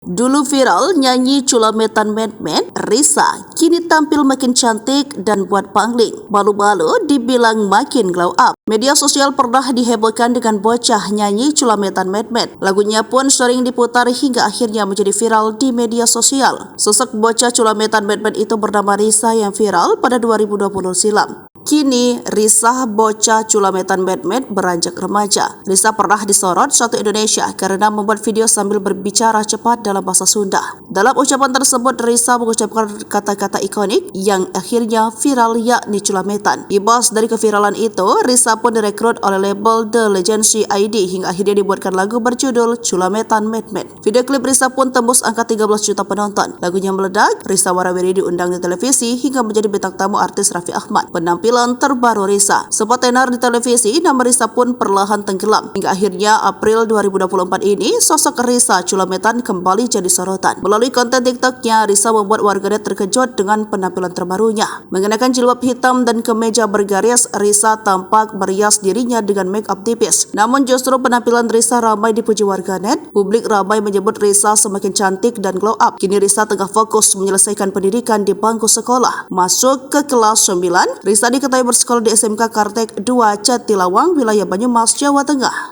Dulu viral nyanyi Culametan Medmed, Risa kini tampil makin cantik dan buat pangling. Balu-balu dibilang makin glow up. Media sosial pernah dihebohkan dengan bocah nyanyi Culametan Medmed. Lagunya pun sering diputar hingga akhirnya menjadi viral di media sosial. Sosok bocah Culametan Medmed itu bernama Risa yang viral pada 2020 silam. Kini, Risa bocah Culametan Medmed beranjak remaja. Risa pernah disorot Satu Indonesia karena membuat video sambil berbicara cepat dalam bahasa Sunda. Dalam ucapan tersebut, Risa mengucapkan kata-kata ikonik yang akhirnya viral yakni Culametan. Imbas dari keviralan itu, Risa pun direkrut oleh label The Legacy ID hingga akhirnya dibuatkan lagu berjudul Culametan Medmed. Video klip Risa pun tembus angka 13 juta penonton. Lagunya meledak, Risa warawiri diundang di televisi hingga menjadi bintang tamu artis Raffi Ahmad. Penampilan terbaru Risa sempat tenar di televisi, nama Risa pun perlahan tenggelam. Hingga akhirnya April 2024 ini, sosok Risa Culametan kembali jadi sorotan. Melalui konten TikToknya, Risa membuat warganet terkejut dengan penampilan terbarunya. Mengenakan jilbab hitam dan kemeja bergaris, Risa tampak merias dirinya dengan make up tipis. Namun justru penampilan Risa ramai dipuji warganet. Publik ramai menyebut Risa semakin cantik dan glow up. Kini Risa tengah fokus menyelesaikan pendidikan di bangku sekolah. Masuk ke kelas 9, Risa diketahui bersekolah di SMK Kartek 2 Jatilawang, wilayah Banyumas, Jawa Tengah.